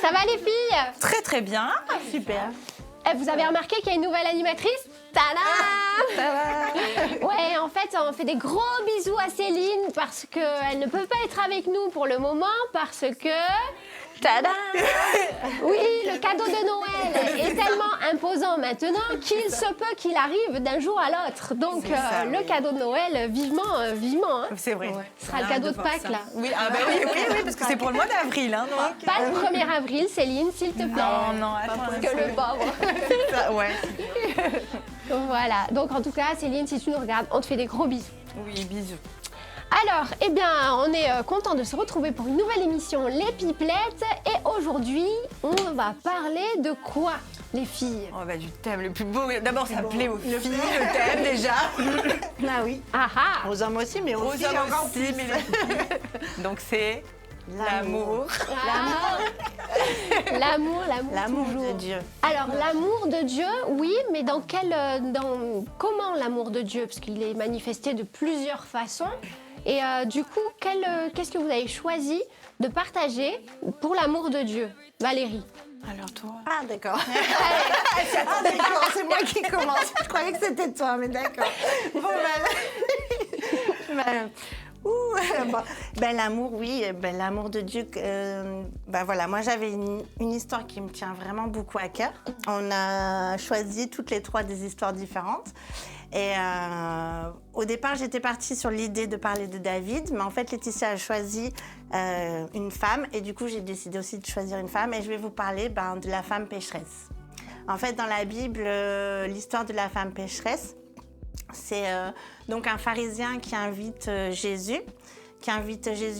Ça va les filles? Très très bien, super. Vous avez remarqué qu'il y a une nouvelle animatrice? Tadam! Ça va. Ouais, en fait, on fait des gros bisous à Céline parce qu'elle ne peut pas être avec nous pour le moment parce que... Tadam! Oui, le cadeau de Noël est tellement imposant maintenant qu'il se peut qu'il arrive d'un jour à l'autre. Donc, ça, le oui. cadeau de Noël, vivement, hein. C'est vrai. Ce sera le cadeau de Pâques, là. Oui, ah bah oui, parce que c'est pour le mois d'avril. Hein, donc. Pas le 1er avril, Céline, s'il te plaît. Non, attends. Parce que le pauvre. Ça, ouais. Donc voilà. Donc en tout cas, Céline, si tu nous regardes, on te fait des gros bisous. Oui, bisous. Alors, eh bien, on est content de se retrouver pour une nouvelle émission Les Pipelettes. Et aujourd'hui, on va parler de quoi, les filles? Oh bah du thème le plus beau. D'abord, ça plaît aux filles, le thème déjà. Ah oui. Ah ah! Aux hommes aussi, mais aux filles hommes encore aussi, plus. mais donc c'est l'amour. L'amour de toujours. Dieu. Alors, l'amour de Dieu, oui, mais comment l'amour de Dieu? Parce qu'il est manifesté de plusieurs façons. Et du coup, qu'est-ce que vous avez choisi de partager pour l'amour de Dieu? Valérie. Alors toi. Ah d'accord. Ah d'accord, c'est moi qui commence. Je croyais que c'était toi, mais d'accord. Bon, l'amour, oui, l'amour de Dieu. Voilà, moi j'avais une histoire qui me tient vraiment beaucoup à cœur. On a choisi toutes les trois des histoires différentes. Et au départ, j'étais partie sur l'idée de parler de David, mais en fait, Laetitia a choisi une femme, et du coup, j'ai décidé aussi de choisir une femme, et je vais vous parler de la femme pécheresse. En fait, dans la Bible, l'histoire de la femme pécheresse, c'est donc un pharisien qui invite Jésus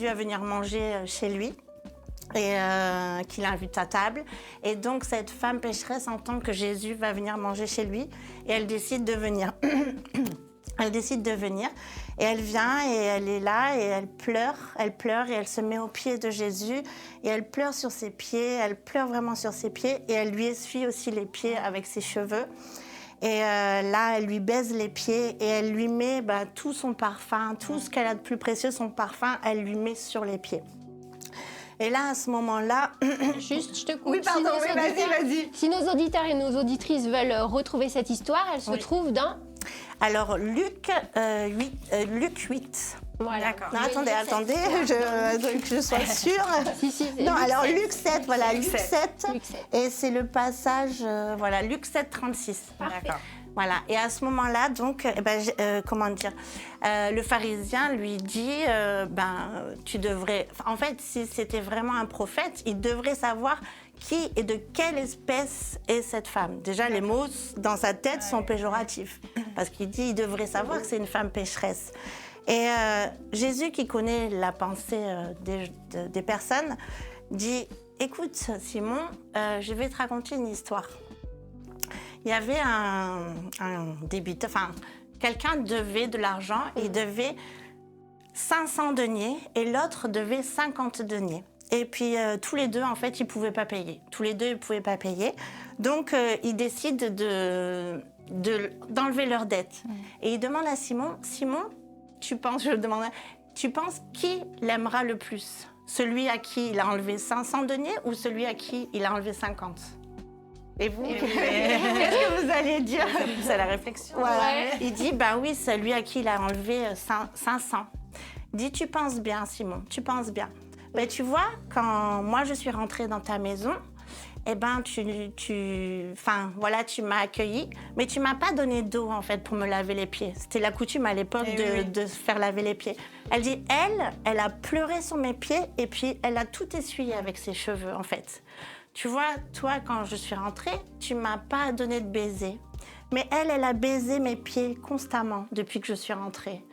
à venir manger chez lui. Et qui l'invite à table. Et donc, cette femme pécheresse entend que Jésus va venir manger chez lui et elle décide de venir. Elle décide de venir et elle vient et elle est là et elle pleure et elle se met aux pieds de Jésus et elle pleure sur ses pieds, elle pleure vraiment sur ses pieds et elle lui essuie aussi les pieds avec ses cheveux. Et là, elle lui baise les pieds et elle lui met tout son parfum, tout ce qu'elle a de plus précieux, son parfum, elle lui met sur les pieds. Et là, à ce moment-là... Juste, je te coupe. Oui, pardon, vas-y. Si nos auditeurs et nos auditrices veulent retrouver cette histoire, elle se trouve dans... Alors, Luc 8. Voilà. D'accord. Non, attendez, que je sois sûre. Si, Non, Luc alors 7. Luc 7, voilà, Luc 7. Luc 7. Et c'est le passage, Luc 7, 36. Parfait. D'accord. Voilà, et à ce moment-là, donc, le pharisien lui dit, tu devrais... En fait, si c'était vraiment un prophète, il devrait savoir qui et de quelle espèce est cette femme. Déjà, les mots dans sa tête sont péjoratifs, parce qu'il dit, il devrait savoir que c'est une femme pécheresse. Et Jésus, qui connaît la pensée des personnes, dit, écoute, Simon, je vais te raconter une histoire. Il y avait un débiteur, quelqu'un devait de l'argent, il devait 500 deniers et l'autre devait 50 deniers. Et puis tous les deux, en fait, ils ne pouvaient pas payer. Donc, ils décident d'enlever leurs dettes. Et il demande à Simon, tu penses qui l'aimera le plus? Celui à qui il a enlevé 500 deniers ou celui à qui il a enlevé 50? Et vous, qu'est-ce que vous allez dire? C'est la réflexion. Voilà. Ouais. Il dit, oui, celui à qui il a enlevé 500. Il dit, tu penses bien, Simon, tu penses bien. Mais tu vois, quand moi je suis rentrée dans ta maison, tu m'as accueillie, mais tu m'as pas donné d'eau, en fait, pour me laver les pieds. C'était la coutume à l'époque de se faire laver les pieds. Elle dit, elle a pleuré sur mes pieds et puis elle a tout essuyé avec ses cheveux, en fait. Tu vois, toi, quand je suis rentrée, tu m'as pas donné de baiser. Mais elle a baisé mes pieds constamment depuis que je suis rentrée.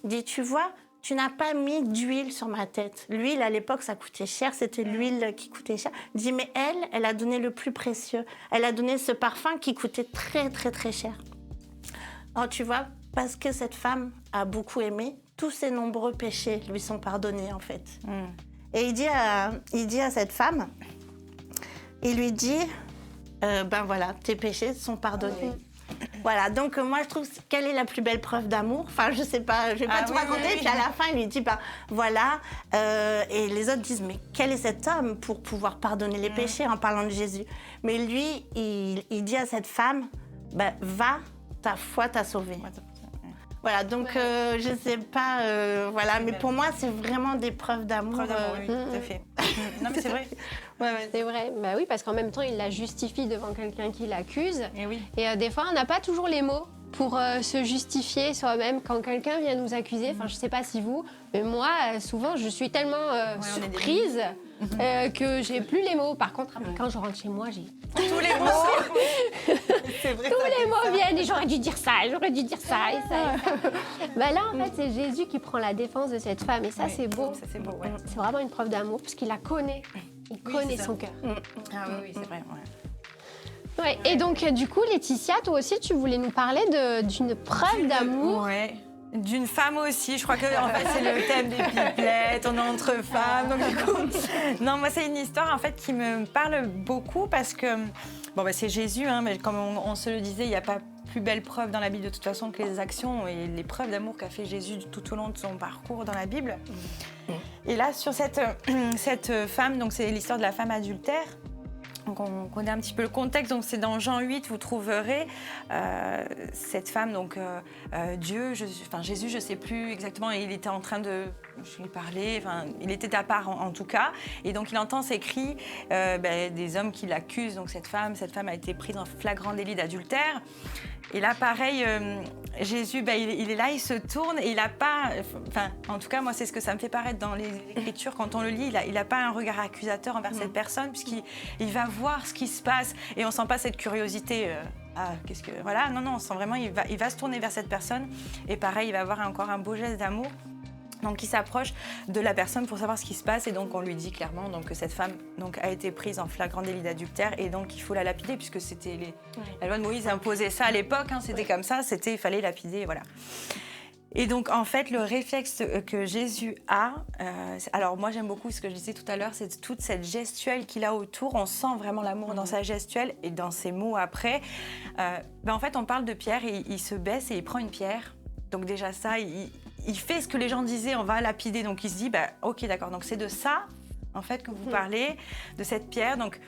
Dit, tu vois, tu n'as pas mis d'huile sur ma tête. L'huile, à l'époque, ça coûtait cher. C'était l'huile qui coûtait cher. Dit, mais elle a donné le plus précieux. Elle a donné ce parfum qui coûtait très, très, très cher. Alors, tu vois, parce que cette femme a beaucoup aimé, tous ses nombreux péchés lui sont pardonnés, en fait. Et il dit à cette femme... Il lui dit, tes péchés sont pardonnés. Voilà, donc moi je trouve quelle est la plus belle preuve d'amour. Enfin, je sais pas, je vais pas tout raconter. Puis à la fin, il lui dit, voilà. Et les autres disent, mais quel est cet homme pour pouvoir pardonner les péchés en parlant de Jésus? Mais lui, il dit à cette femme, va, ta foi t'a sauvée. Voilà, donc je sais pas, voilà, mais pour moi, c'est vraiment des preuves d'amour. Preuve d'amour, oui, tout à fait. Non, mais c'est vrai. C'est vrai, bah oui, parce qu'en même temps, il la justifie devant quelqu'un qui l'accuse. Et oui. Et des fois, on n'a pas toujours les mots pour se justifier soi-même quand quelqu'un vient nous accuser. Enfin, je sais pas si vous, mais moi, souvent, je suis tellement surprise que j'ai plus les mots. Par contre, après, quand je rentre chez moi, j'ai tous les mots. C'est vrai. tous les mots viennent et j'aurais dû dire ça, j'aurais dû dire ça et ça. Et ça. Bah là, en fait, c'est Jésus qui prend la défense de cette femme et ça, c'est beau. Ça, c'est beau, ouais. C'est vraiment une preuve d'amour parce qu'il la connaît. Il connaît c'est son ça. cœur. Ah oui, c'est vrai, Ouais. Et donc, du coup, Laetitia, toi aussi, tu voulais nous parler d'une preuve d'amour. Ouais. D'une femme aussi, je crois que en fait, c'est le thème des pipelettes, on est entre femmes, donc du coup... Non, moi, c'est une histoire en fait qui me parle beaucoup parce que, c'est Jésus, hein, mais comme on se le disait, il n'y a pas plus belle preuve dans la Bible de toute façon que les actions et les preuves d'amour qu'a fait Jésus tout au long de son parcours dans la Bible. Et là, sur cette femme, donc c'est l'histoire de la femme adultère. Donc on connaît un petit peu le contexte, donc c'est dans Jean 8, vous trouverez cette femme, donc Jésus, je ne sais plus exactement, il était en train de lui parler, il était à part en tout cas, et donc il entend ces cris des hommes qui l'accusent, donc cette femme a été prise en flagrant délit d'adultère. Et là, pareil, Jésus, il est là, il se tourne et il n'a pas... en tout cas, moi, c'est ce que ça me fait paraître dans les Écritures. Quand on le lit, il n'a pas un regard accusateur envers cette personne puisqu'il va voir ce qui se passe et on ne sent pas cette curiosité. Voilà, non, on sent vraiment, il va se tourner vers cette personne et pareil, il va avoir encore un beau geste d'amour. Donc, il s'approche de la personne pour savoir ce qui se passe et donc on lui dit clairement que cette femme a été prise en flagrant délit d'adultère et donc il faut la lapider puisque c'était la loi de Moïse imposait ça à l'époque, c'était comme ça, il fallait lapider, voilà. Et donc en fait le réflexe que Jésus a, alors moi j'aime beaucoup ce que je disais tout à l'heure, c'est toute cette gestuelle qu'il a autour, on sent vraiment l'amour dans sa gestuelle et dans ses mots après. En fait on parle de Pierre et il se baisse et il prend une pierre, donc déjà ça, il fait ce que les gens disaient, on va lapider. Donc il se dit, ok, d'accord, donc c'est de ça, en fait, que vous parlez, de cette pierre. Donc,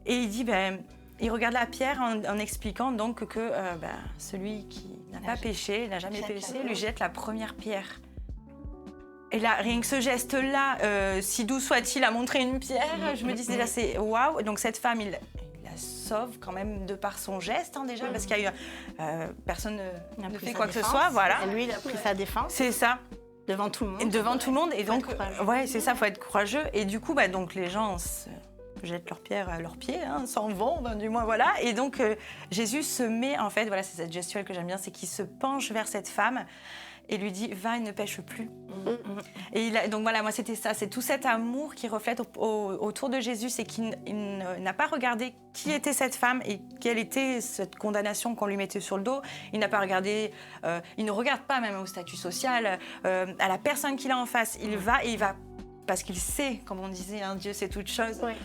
et il dit, il regarde la pierre en expliquant donc que celui qui n'a pas péché, n'a jamais péché, lui jette la première pierre. Et là, rien que ce geste-là, si doux soit-il à montrer une pierre, je me dis déjà, c'est waouh. Donc cette femme, il la sauve quand même de par son geste, déjà, parce qu'il y a eu personne ne fait quoi que ce soit, voilà. Et lui, il a pris sa défense. C'est ça. Devant tout le monde. Devant tout le monde, et donc, c'est ça, faut être courageux. Et du coup, donc les gens jettent leurs pierres à leurs pieds, s'en vont, du moins, voilà. Et donc Jésus se met, en fait, voilà, c'est cette gestuelle que j'aime bien, c'est qu'il se penche vers cette femme et lui dit, va et ne pêche plus. Et donc voilà, moi c'était ça, c'est tout cet amour qui reflète autour de Jésus, c'est qu'il n'a pas regardé qui était cette femme et quelle était cette condamnation qu'on lui mettait sur le dos. Il n'a pas regardé, il ne regarde pas même au statut social, à la personne qu'il a en face. Il va parce qu'il sait, comme on disait, Dieu sait toutes choses. Ouais.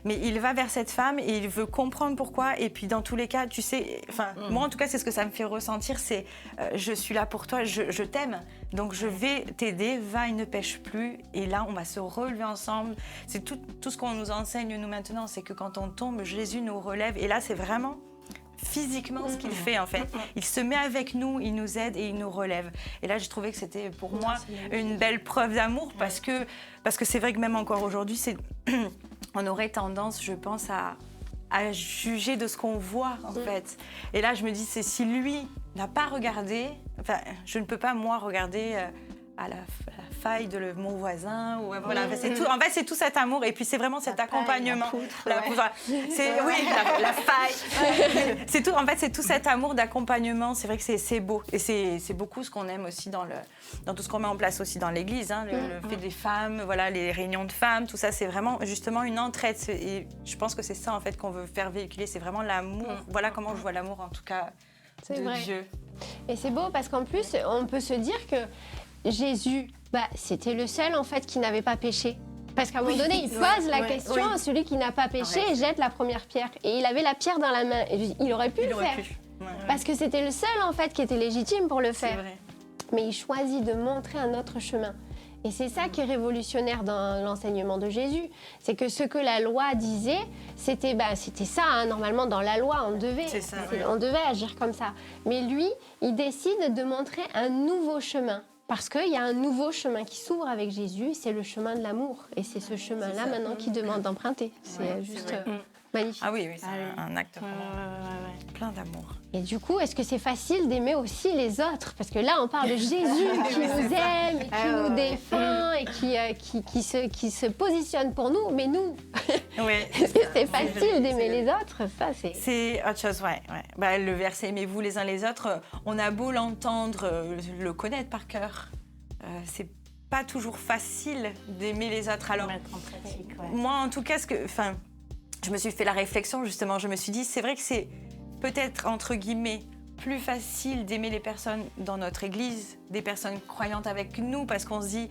Mais il va vers cette femme et il veut comprendre pourquoi. Et puis dans tous les cas, tu sais, moi en tout cas, c'est ce que ça me fait ressentir, c'est je suis là pour toi, je t'aime. Donc je vais t'aider, va et ne pêche plus. Et là, on va se relever ensemble. C'est tout ce qu'on nous enseigne, nous, maintenant, c'est que quand on tombe, Jésus nous relève. Et là, c'est vraiment physiquement ce qu'il fait, en fait. Il se met avec nous, il nous aide et il nous relève. Et là, j'ai trouvé que c'était pour moi une belle preuve d'amour parce que c'est vrai que même encore aujourd'hui, on aurait tendance, je pense, à juger de ce qu'on voit, en fait. Et là, je me dis, c'est si lui n'a pas regardé, je ne peux pas, moi, regarder à la faille de mon voisin. Ou, voilà. En fait, c'est tout cet amour. Et puis, c'est vraiment cet accompagnement. La faille. C'est tout, en fait, c'est tout cet amour d'accompagnement. C'est vrai que c'est beau. Et c'est beaucoup ce qu'on aime aussi dans tout ce qu'on met en place aussi dans l'Église. Le fait des femmes, voilà, les réunions de femmes, tout ça, c'est vraiment justement une entraide. Et je pense que c'est ça, en fait, qu'on veut faire véhiculer. C'est vraiment l'amour. Voilà comment je vois l'amour, en tout cas, de Dieu. Et c'est beau parce qu'en plus, on peut se dire que Jésus, c'était le seul en fait qui n'avait pas péché. Parce qu'à un moment donné, il pose la question à celui qui n'a pas péché et jette la première pierre. Et il avait la pierre dans la main. Et il aurait pu le faire. Parce que c'était le seul, en fait, qui était légitime pour le C'est faire. vrai. Mais il choisit de montrer un autre chemin. Et c'est ça qui est révolutionnaire dans l'enseignement de Jésus. C'est que ce que la loi disait, c'était ça. Hein. Normalement, dans la loi, on devait agir comme ça. Mais lui, il décide de montrer un nouveau chemin. Parce qu'il y a un nouveau chemin qui s'ouvre avec Jésus, c'est le chemin de l'amour. Et c'est ce chemin-là maintenant qu'il demande d'emprunter. C'est juste magnifique. Ah oui, c'est un acte plein d'amour. Et du coup, est-ce que c'est facile d'aimer aussi les autres? Parce que là, on parle de Jésus qui nous aime, et qui nous défend et qui se positionne pour nous. Mais nous, est-ce que c'est facile d'aimer les autres? Ça, c'est autre chose, ouais. Bah, le verset « Aimez-vous les uns les autres », on a beau l'entendre, le connaître par cœur, c'est pas toujours facile d'aimer les autres. Alors, mettre en pratique, moi, en tout cas, je me suis fait la réflexion, justement. Je me suis dit, c'est vrai que c'est peut-être, entre guillemets, plus facile d'aimer les personnes dans notre église, des personnes croyantes avec nous, parce qu'on se dit,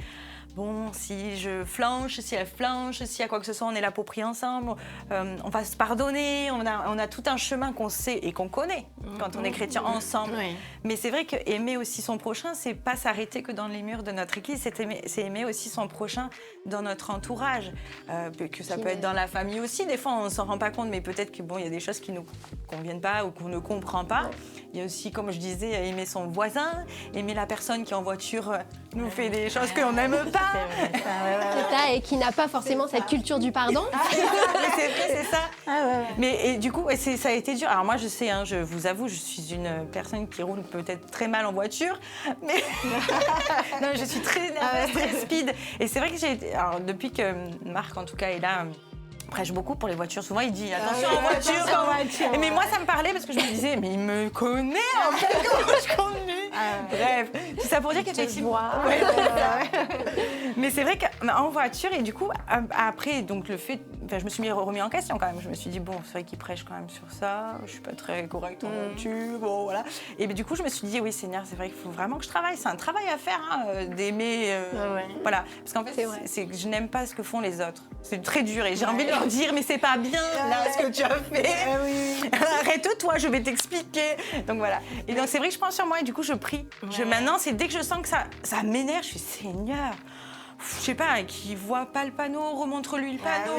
bon, si je flanche, si elle flanche, s'il y a quoi que ce soit, on est là pour prier ensemble, on va se pardonner, on a tout un chemin qu'on sait et qu'on connaît quand on est chrétien ensemble. Oui. Mais c'est vrai qu'aimer aussi son prochain, c'est pas s'arrêter que dans les murs de notre église, c'est aimer aussi son prochain dans notre entourage, que ça peut être dans la famille aussi. Des fois, on s'en rend pas compte, mais peut-être que il y a des choses qui nous conviennent pas ou qu'on ne comprend pas. Il y a aussi, comme je disais, aimer son voisin, aimer la personne qui en voiture nous fait des choses qu'on n'aime pas. C'est ça, et qui n'a pas forcément cette culture du pardon. C'est vrai, c'est ça. Mais et du coup, ça a été dur. Alors moi, je sais, je vous avoue, je suis une personne qui roule peut-être très mal en voiture, mais non, je suis très nerveuse, très speed. Et c'est vrai que alors depuis que Marc, en tout cas, est là, prêche beaucoup pour les voitures. Souvent, il dit attention en voiture. Mais moi, ça me parlait parce que je me disais, mais il me connaît en fait comment je conduis. Bref, c'est ça pour dire qu'effectivement. Mais c'est vrai qu'en voiture, et du coup, après, donc le fait, je me suis remis en question quand même. Je me suis dit, bon, c'est vrai qu'il prêche quand même sur ça. Je suis pas très correcte en voiture. Bon, voilà. Et du coup, je me suis dit, oui, Seigneur, c'est vrai qu'il faut vraiment que je travaille. C'est un travail à faire, d'aimer. Voilà. Parce qu'en fait, c'est que je n'aime pas ce que font les autres. C'est très dur et j'ai envie de leur dire, mais c'est pas bien là ce que tu as fait. Arrête-toi, je vais t'expliquer. Donc voilà. Et donc c'est vrai que je pense sur moi et du coup je prie. Maintenant, c'est dès que je sens que ça m'énerve, je suis Seigneur. Je sais pas, qui voit pas le panneau, remontre-lui le panneau.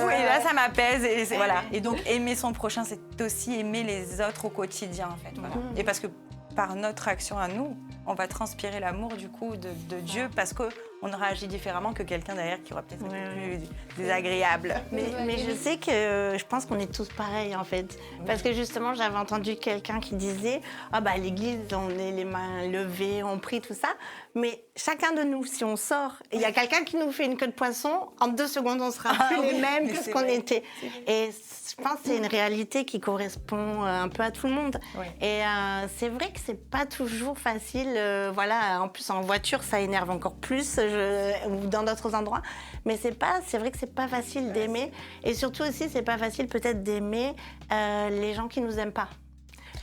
Et là, ça m'apaise. Et voilà. Et donc aimer son prochain, c'est aussi aimer les autres au quotidien en fait. Voilà. Et parce que par notre action à nous, on va transpirer l'amour du coup de Dieu parce qu'on aura agi différemment que quelqu'un derrière qui aura peut-être été plus désagréable. Mais je sais que je pense qu'on est tous pareils en fait. Parce que justement, j'avais entendu quelqu'un qui disait « Ah bah à l'église, on est les mains levées, on prie, tout ça. » Mais chacun de nous, si on sort, et il y a quelqu'un qui nous fait une queue de poisson, en 2 secondes, on sera plus les mêmes que ce qu'on était. Et je pense que c'est une réalité qui correspond un peu à tout le monde. Et c'est vrai que c'est pas toujours facile. Voilà, en plus en voiture, ça énerve encore plus, ou dans d'autres endroits. Mais c'est vrai que c'est pas facile d'aimer. Et surtout aussi, c'est pas facile peut-être d'aimer les gens qui nous aiment pas.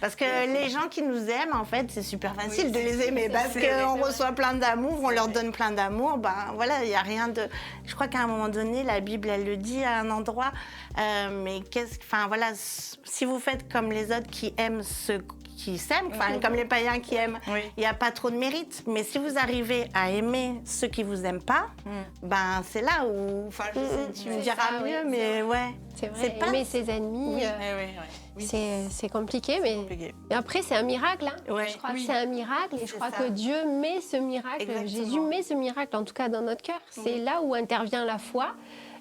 Parce que les gens qui nous aiment, en fait, c'est super facile de les aimer. Parce qu'on reçoit plein d'amour, on leur donne plein d'amour. Ben voilà, il n'y a rien de... Je crois qu'à un moment donné, la Bible, elle le dit à un endroit. Mais enfin voilà, si vous faites comme les autres qui aiment ceux qui s'aiment, comme les païens qui aiment, il n'y a pas trop de mérite. Mais si vous arrivez à aimer ceux qui vous aiment pas, ben c'est là où... Enfin, je sais, tu me diras mieux, mais ouais. C'est vrai, aimer ses ennemis, c'est compliqué, mais après, c'est un miracle. Hein. Je crois que c'est un miracle, et je crois que Dieu met ce miracle, Jésus met ce miracle, en tout cas dans notre cœur. C'est là où intervient la foi,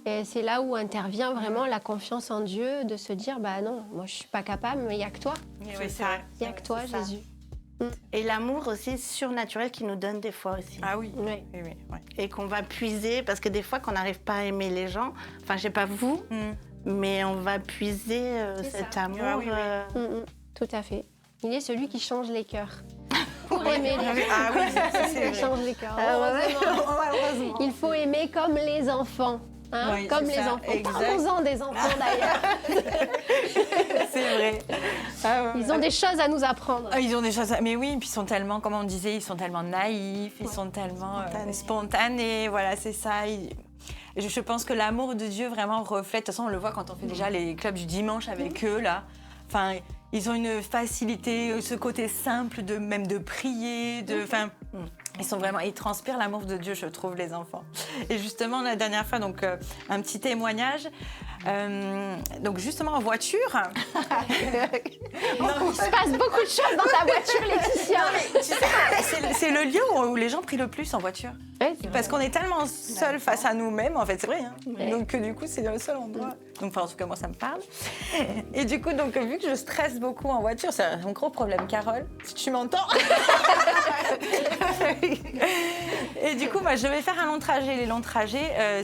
et c'est là où intervient vraiment la confiance en Dieu, de se dire, bah non, moi je suis pas capable, mais il n'y a que toi. Il n'y a que toi, Jésus. Et l'amour aussi surnaturel qui nous donne des fois aussi. Ah oui. Et qu'on va puiser, parce que des fois qu'on n'arrive pas à aimer les gens, enfin je sais pas vous, mais on va puiser cet amour. Tout à fait. Il est celui qui change les cœurs. Pour aimer les gens. Ah oui, c'est vrai. Il change les cœurs. Heureusement. Il faut aimer comme les enfants. Comme les enfants. Parlons-en des enfants d'ailleurs. C'est vrai. Ils ont des choses à nous apprendre. Ils ont des choses, mais oui, puis ils sont tellement, comme on disait, ils sont tellement naïfs, ils sont tellement spontanés. Voilà, c'est ça. Je pense que l'amour de Dieu vraiment reflète. De toute façon, on le voit quand on fait déjà les clubs du dimanche avec eux là. Enfin, Ils ont une facilité, ce côté simple même de prier, ils transpirent l'amour de Dieu, je trouve, les enfants. Et justement, la dernière fois, donc un petit témoignage. Donc justement en voiture. Il se passe beaucoup de choses dans ta voiture, Laetitia. Tu sais, c'est le lieu où les gens prient le plus en voiture. Ouais, Parce qu'on est tellement seuls face à nous-mêmes, en fait, c'est vrai. Hein. Donc du coup, c'est le seul endroit. Donc en tout cas, moi, ça me parle. Et du coup, donc vu que je stresse beaucoup en voiture, c'est un gros problème, Carole, si tu m'entends. Et du coup, je vais faire un long trajet. Les longs trajets,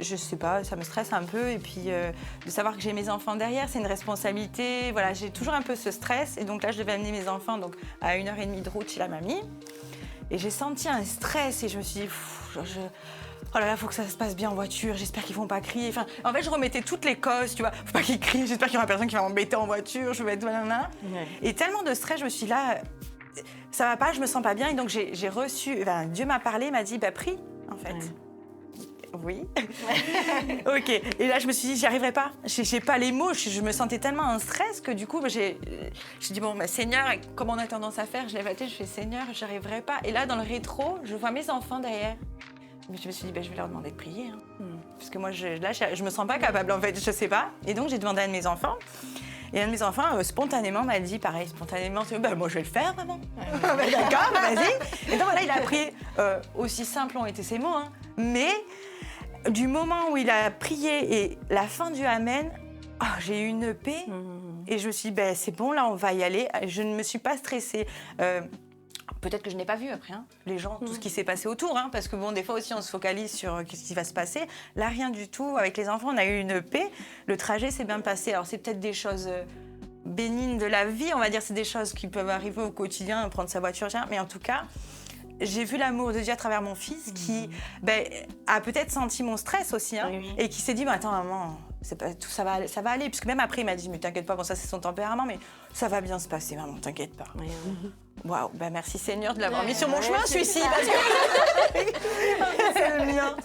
je sais pas, ça me stresse un peu. Et puis, de savoir que j'ai mes enfants derrière, c'est une responsabilité. Voilà, j'ai toujours un peu ce stress. Et donc là, je devais amener mes enfants donc, à 1h30 de route chez la mamie. Et j'ai senti un stress et je me suis dit, oh là là, faut que ça se passe bien en voiture, j'espère qu'ils vont pas crier. Enfin, en fait, je remettais toutes les causes, tu vois. Faut pas qu'ils crient, j'espère qu'il y aura personne qui va m'embêter en voiture, je vais être... Et tellement de stress, je me suis dit, là, ça va pas, je me sens pas bien. Et donc, j'ai reçu... Dieu m'a parlé, il m'a dit, prie, en fait. Oui. Ok. Et là, je me suis dit, j'y arriverai pas. J'ai pas les mots. Je me sentais tellement en stress que du coup, j'ai dit, bon, Seigneur, comme on a tendance à faire, je lève la tête, je fais, Seigneur, j'y arriverai pas. Et là, dans le rétro, je vois mes enfants derrière. Mais je me suis dit, je vais leur demander de prier. Hein. Parce que moi, je me sens pas capable, en fait, je sais pas. Et donc, j'ai demandé à un de mes enfants. Et un de mes enfants, spontanément, m'a dit, pareil, spontanément, moi, je vais le faire, maman. D'accord, vas-y. Et donc, voilà, il a prié. Aussi simples ont été ses mots, hein. Mais du moment où il a prié et la fin du Amen, j'ai eu une paix. Et je me suis dit, c'est bon, là, on va y aller. Je ne me suis pas stressée. Peut-être que je n'ai pas vu après, hein, les gens, tout ce qui s'est passé autour, hein, parce que bon, des fois aussi, on se focalise sur ce qui va se passer. Là, rien du tout. Avec les enfants, on a eu une paix. Le trajet s'est bien passé. Alors, c'est peut-être des choses bénignes de la vie, on va dire, c'est des choses qui peuvent arriver au quotidien, prendre sa voiture, mais en tout cas, j'ai vu l'amour de Dieu à travers mon fils qui a peut-être senti mon stress aussi, hein, et qui s'est dit, attends, maman, ça va aller. Puisque même après, il m'a dit, mais t'inquiète pas, bon, ça c'est son tempérament, mais ça va bien se passer, maman, t'inquiète pas. Waouh, merci Seigneur de l'avoir mis sur mon chemin, celui-ci. C'est le mien.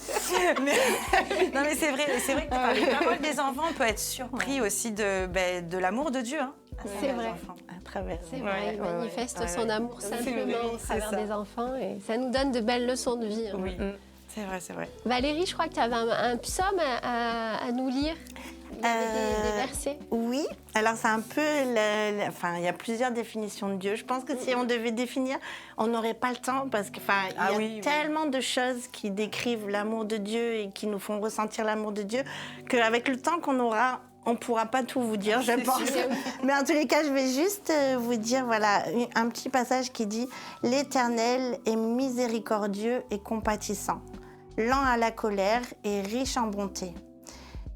Non, mais c'est vrai que par les paroles des enfants, on peut être surpris aussi de l'amour de Dieu. Hein, c'est vrai. À travers. C'est vrai, il manifeste son amour simplement au travers des enfants et ça nous donne de belles leçons de vie. Hein. Oui, c'est vrai. Valérie, je crois que tu avais un psaume à nous lire. Il y avait des versets. Oui, alors c'est un peu... il y a plusieurs définitions de Dieu. Je pense que si on devait définir, on n'aurait pas le temps parce qu'il y a tellement de choses qui décrivent l'amour de Dieu et qui nous font ressentir l'amour de Dieu qu'avec le temps qu'on aura, on ne pourra pas tout vous dire, je pense. Mais en tous les cas, je vais juste vous dire, un petit passage qui dit « L'Éternel est miséricordieux et compatissant, lent à la colère et riche en bonté. »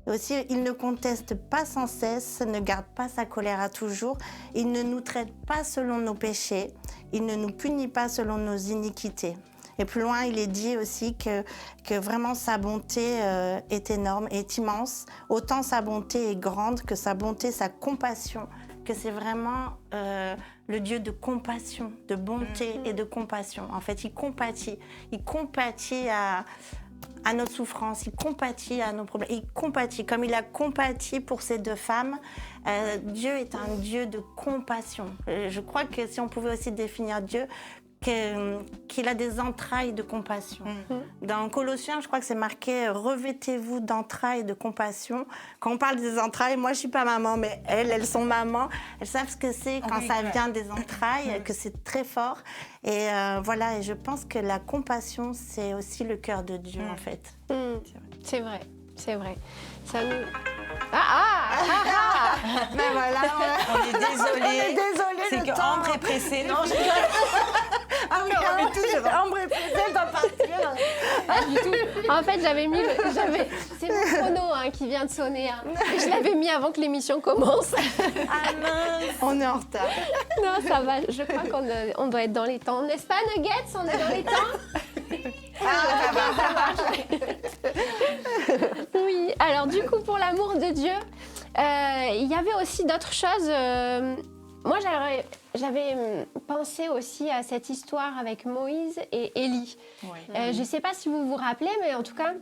Aussi, il ne conteste pas sans cesse, ne garde pas sa colère à toujours. Il ne nous traite pas selon nos péchés. Il ne nous punit pas selon nos iniquités. Et plus loin, il est dit aussi que vraiment sa bonté est énorme, est immense. Autant sa bonté est grande que sa bonté, sa compassion, que c'est vraiment le Dieu de compassion, de bonté et de compassion. En fait, il compatit à notre souffrance, il compatit à nos problèmes, il compatit, comme il a compati pour ces deux femmes. Dieu est un Dieu de compassion. Je crois que si on pouvait aussi définir Dieu, qu'il a des entrailles de compassion. Dans Colossiens, je crois que c'est marqué « Revêtez-vous d'entrailles de compassion ». Quand on parle des entrailles, moi je ne suis pas maman, mais elles sont mamans. Elles savent ce que c'est quand ça vient des entrailles, que c'est très fort. Et et je pense que la compassion, c'est aussi le cœur de Dieu, en fait. C'est vrai. Ça nous... Ben voilà, on est désolé. C'est que Ambre est pressée. Non, je Ambre est pressée, elle doit partir. Pas du tout. En fait, c'est mon chrono qui vient de sonner. Et je l'avais mis avant que l'émission commence. Ah mince, on est en retard. Non, ça va. Je crois qu'on doit être dans les temps. N'est-ce pas, Nuggets? On est dans les temps? Ça marche. Oui, alors du coup, pour l'amour de Dieu, il y avait aussi d'autres choses. Moi, j'avais pensé aussi à cette histoire avec Moïse et Élie. Je ne sais pas si vous vous rappelez, mais en tout cas,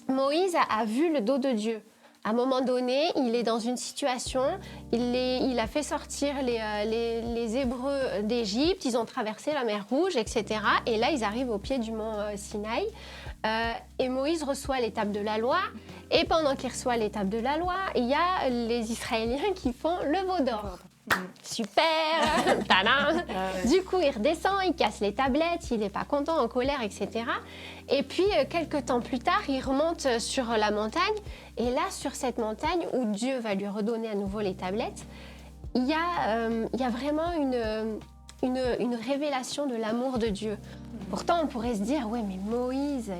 Moïse a vu le dos de Dieu À un moment donné, il est dans une situation, il a fait sortir les Hébreux d'Égypte, ils ont traversé la mer Rouge, etc. Et là, ils arrivent au pied du mont Sinaï. Et Moïse reçoit les tables de la loi. Et pendant qu'il reçoit les tables de la loi, il y a les Israéliens qui font le veau d'or. Super. Tadam. Du coup, il redescend, il casse les tablettes, il n'est pas content, en colère, etc. Et puis, quelques temps plus tard, il remonte sur la montagne. Et là, sur cette montagne où Dieu va lui redonner à nouveau les tablettes, il y a vraiment une révélation de l'amour de Dieu. Pourtant, on pourrait se dire, ouais, mais Moïse,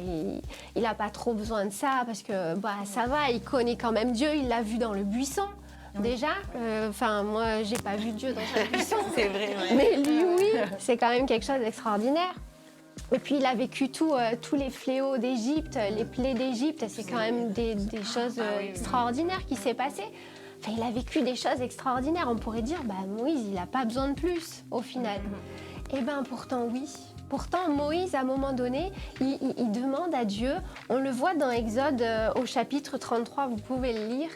il n'a pas trop besoin de ça parce que ça va, il connaît quand même Dieu, il l'a vu dans le buisson. Déjà, moi, j'ai pas vu Dieu dans un buisson. C'est vrai, ouais. Mais lui, oui, c'est quand même quelque chose d'extraordinaire. Et puis, il a vécu tous les fléaux d'Égypte, les plaies d'Égypte. C'est quand même des choses extraordinaires qui s'est passé. Enfin, il a vécu des choses extraordinaires. On pourrait dire, Moïse, il n'a pas besoin de plus, au final. Eh bien, pourtant, oui. Pourtant, Moïse, à un moment donné, il demande à Dieu. On le voit dans Exode, au chapitre 33, vous pouvez le lire.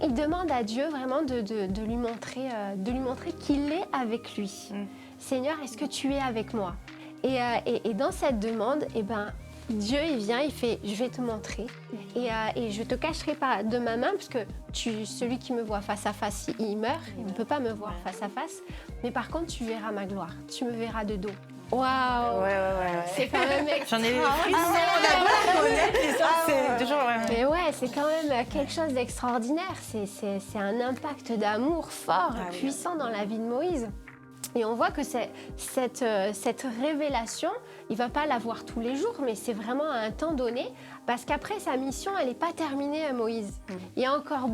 Il demande à Dieu vraiment de lui montrer qu'il est avec lui. Seigneur, est-ce que tu es avec moi ? Et dans cette demande, Dieu, il vient, il fait, je vais te montrer. Et je te cacherai pas de ma main, parce que celui qui me voit face à face, il meurt. Il ne peut pas me voir face à face. Mais par contre, tu verras ma gloire. Tu me verras de dos. Waouh! Ouais. C'est quand même J'en ai vu c'est toujours... Mais ouais, c'est quand même quelque chose d'extraordinaire. C'est un impact d'amour fort, puissant dans la vie de Moïse. Et on voit que cette révélation, il ne va pas la voir tous les jours, mais c'est vraiment à un temps donné, parce qu'après, sa mission, elle n'est pas terminée à Moïse. Il y a encore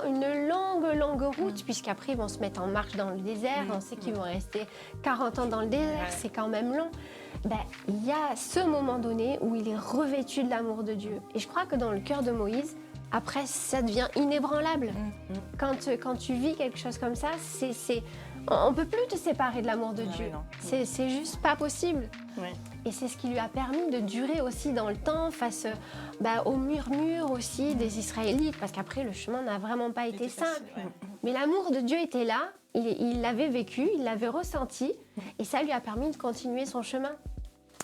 une longue route, puisqu'après, ils vont se mettre en marche dans le désert. On sait qu'ils vont rester 40 ans dans le désert, c'est quand même long. Il y a ce moment donné où il est revêtu de l'amour de Dieu. Et je crois que dans le cœur de Moïse, après, ça devient inébranlable. Quand tu vis quelque chose comme ça, on ne peut plus te séparer de l'amour de Dieu. C'est juste pas possible. Ouais. Et c'est ce qui lui a permis de durer aussi dans le temps face aux murmures aussi des Israélites, parce qu'après, le chemin n'a vraiment pas été simple. Mais l'amour de Dieu était là, il l'avait vécu, il l'avait ressenti, et ça lui a permis de continuer son chemin.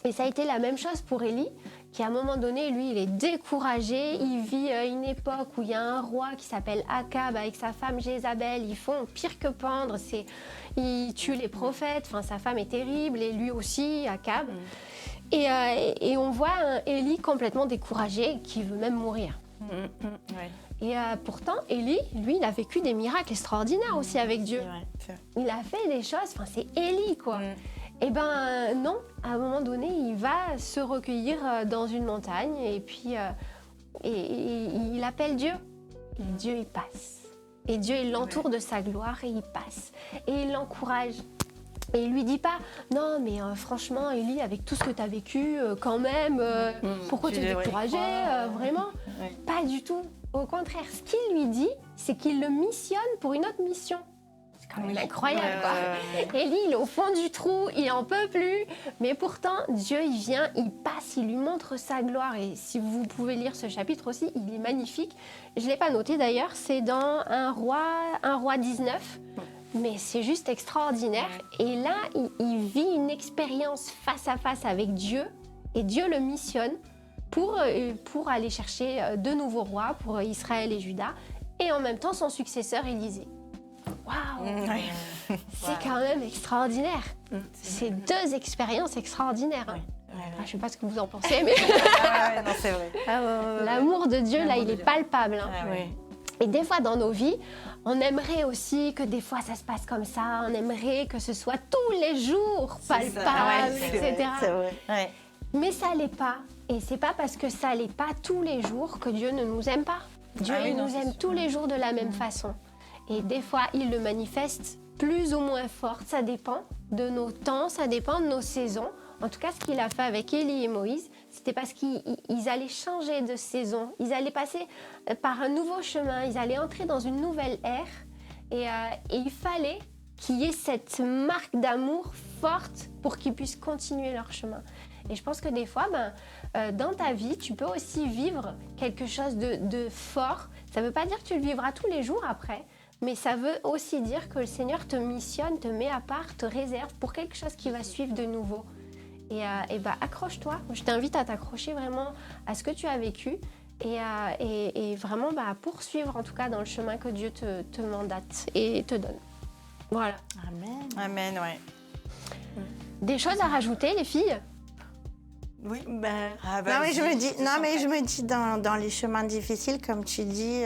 Et ça a été la même chose pour Élie, qui à un moment donné, lui, il est découragé. Il vit une époque où il y a un roi qui s'appelle Akab avec sa femme Jézabel. Ils font pire que pendre. Ils tuent les prophètes. Enfin, sa femme est terrible et lui aussi, Akab. Et on voit Élie complètement découragé, qui veut même mourir. Et pourtant, Élie, lui, il a vécu des miracles extraordinaires aussi avec Dieu. Il a fait des choses. Enfin, c'est Élie, quoi. Eh ben non, à un moment donné, il va se recueillir dans une montagne et puis il appelle Dieu. Et Dieu, il passe. Et Dieu, il l'entoure de sa gloire et il passe. Et il l'encourage. Et il lui dit pas, non mais franchement, Élie, avec tout ce que tu as vécu, quand même, pourquoi tu es découragé, vraiment ? Pas du tout. Au contraire, ce qu'il lui dit, c'est qu'il le missionne pour une autre mission. Quand même incroyable, quoi. Élie, il est au fond du trou, il n'en peut plus. Mais pourtant, Dieu, il vient, il passe, il lui montre sa gloire. Et si vous pouvez lire ce chapitre aussi, il est magnifique. Je ne l'ai pas noté d'ailleurs, c'est dans un roi 19. Mais c'est juste extraordinaire. Et là, il vit une expérience face à face avec Dieu. Et Dieu le missionne pour aller chercher de nouveaux rois pour Israël et Juda. Et en même temps, son successeur, Élisée. Waouh! C'est quand même extraordinaire. C'est deux expériences extraordinaires. Je ne sais pas ce que vous en pensez, mais non, c'est vrai. L'amour de Dieu, là, il est palpable. Et des fois, dans nos vies, on aimerait aussi que des fois, ça se passe comme ça. On aimerait que ce soit tous les jours palpable, etc. C'est vrai. Mais ça l'est pas. Et c'est pas parce que ça l'est pas tous les jours que Dieu ne nous aime pas. Dieu, il nous aime tous les jours de la même façon. Et des fois, il le manifeste plus ou moins fort. Ça dépend de nos temps, ça dépend de nos saisons. En tout cas, ce qu'il a fait avec Élie et Moïse, c'était parce qu'ils allaient changer de saison. Ils allaient passer par un nouveau chemin. Ils allaient entrer dans une nouvelle ère. Et il fallait qu'il y ait cette marque d'amour forte pour qu'ils puissent continuer leur chemin. Et je pense que des fois, dans ta vie, tu peux aussi vivre quelque chose de fort. Ça ne veut pas dire que tu le vivras tous les jours après, mais ça veut aussi dire que le Seigneur te missionne, te met à part, te réserve pour quelque chose qui va suivre de nouveau. Et accroche-toi. Je t'invite à t'accrocher vraiment à ce que tu as vécu et vraiment à poursuivre en tout cas dans le chemin que Dieu te mandate et te donne. Voilà. Amen. Amen, ouais. Des choses à rajouter, les filles? Oui. Non, mais vas-y, je me dis dans les chemins difficiles, comme tu dis,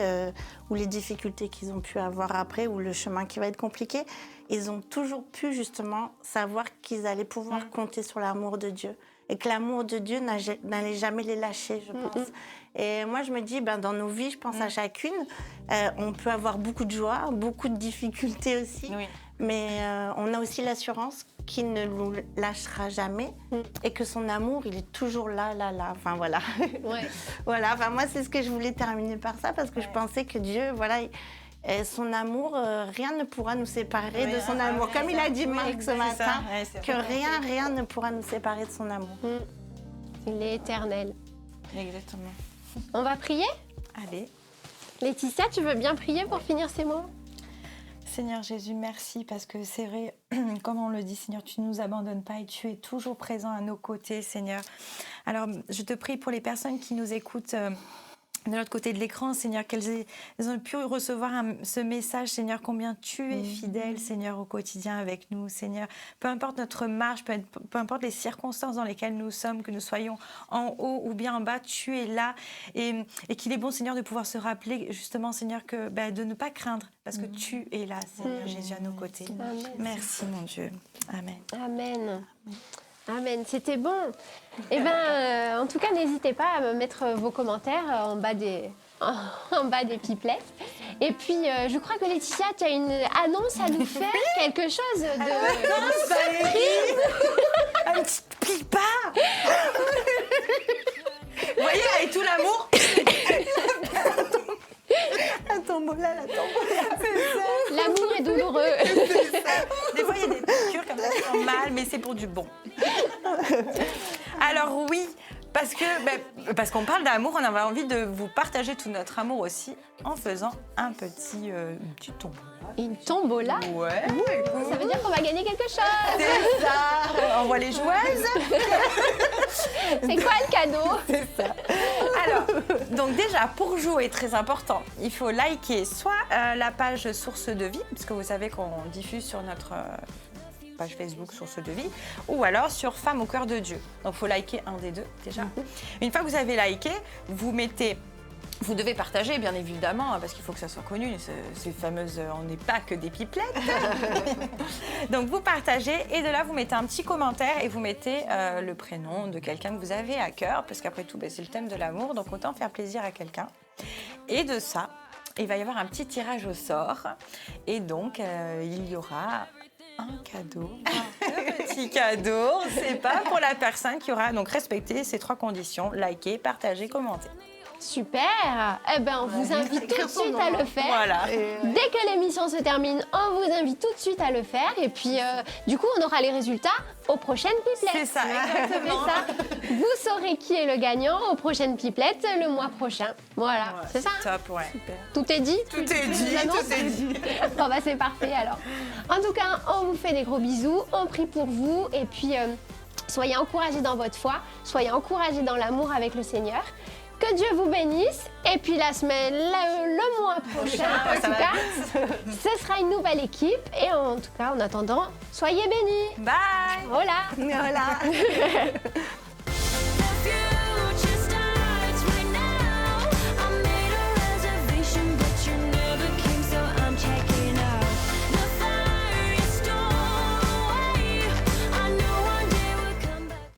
ou les difficultés qu'ils ont pu avoir après, ou le chemin qui va être compliqué, ils ont toujours pu justement savoir qu'ils allaient pouvoir compter sur l'amour de Dieu. Et que l'amour de Dieu n'allait jamais les lâcher, je pense. Et moi, je me dis, dans nos vies, je pense à chacune, on peut avoir beaucoup de joie, beaucoup de difficultés aussi. Oui. Mais on a aussi l'assurance qu'il ne nous lâchera jamais et que son amour, il est toujours là. Enfin, voilà. Ouais. Voilà, enfin, moi, c'est ce que je voulais terminer par ça parce que je pensais que Dieu, voilà, son amour, rien ne pourra nous séparer de son amour. Comme il a dit Marc ce matin, que rien ne pourra nous séparer de son amour. Il est éternel. Exactement. On va prier? Allez. Laetitia, tu veux bien prier pour finir ces mots? Seigneur Jésus, merci parce que c'est vrai, comme on le dit, Seigneur, tu ne nous abandonnes pas et tu es toujours présent à nos côtés, Seigneur. Alors, je te prie pour les personnes qui nous écoutent de l'autre côté de l'écran, Seigneur, qu'elles ont pu recevoir ce message, Seigneur, combien tu es fidèle, Seigneur, au quotidien avec nous, Seigneur. Peu importe notre marche, peu importe les circonstances dans lesquelles nous sommes, que nous soyons en haut ou bien en bas, tu es là. Et qu'il est bon, Seigneur, de pouvoir se rappeler, justement, Seigneur, de ne pas craindre, parce que tu es là, Seigneur Jésus, à nos côtés. Amen. Merci, mon Dieu. Amen. Amen. Amen, c'était bon. Eh bien, en tout cas, n'hésitez pas à me mettre vos commentaires en bas des pipelettes. Et puis, je crois que Laetitia, tu as une annonce à nous faire, quelque chose de surprise. Un petit pipa. Vous voyez, avec tout l'amour. La tombola. L'amour est douloureux. Des fois, il y a des piqûres comme ça qui font mal, mais c'est pour du bon. Alors oui, parce qu'on parle d'amour, on avait envie de vous partager tout notre amour aussi en faisant un petit tombola. Une tombola? Ouais. Ça veut dire qu'on va gagner quelque chose. C'est ça. On voit les joueuses. C'est quoi le cadeau? C'est ça. Alors, donc déjà, pour jouer, très important, il faut liker soit la page Source de Vie, puisque vous savez qu'on diffuse sur notre page Facebook Source de Vie, ou alors sur Femmes au cœur de Dieu. Donc, il faut liker un des deux, déjà. Une fois que vous avez liké, vous devez partager, bien évidemment, parce qu'il faut que ça soit connu, ces fameuses « on n'est pas que des pipelettes ». Donc, vous partagez et de là, vous mettez un petit commentaire et vous mettez le prénom de quelqu'un que vous avez à cœur, parce qu'après tout, c'est le thème de l'amour, donc autant faire plaisir à quelqu'un. Et de ça, il va y avoir un petit tirage au sort. Et donc, il y aura un cadeau, un petit cadeau. C'est pas pour la personne qui aura donc respecté ces 3 conditions, liker, partager, commenter. Super. Eh ben, on vous invite tout de suite à le faire. Voilà. Dès que l'émission se termine, on vous invite tout de suite à le faire. Et puis, du coup, on aura les résultats aux prochaines pipelettes. C'est ça, exactement. C'est ça. Vous saurez qui est le gagnant aux prochaines pipelettes le mois prochain. Voilà, c'est ça. Top, ouais. Super. Tout est dit? Tout est dit, tout est dit. Bon, bah, c'est parfait alors. En tout cas, on vous fait des gros bisous. On prie pour vous. Et puis, soyez encouragés dans votre foi. Soyez encouragés dans l'amour avec le Seigneur. Que Dieu vous bénisse. Et puis la semaine, le mois prochain, en tout cas, ce sera une nouvelle équipe. Et en tout cas, en attendant, soyez bénis. Bye. Hola. Voilà.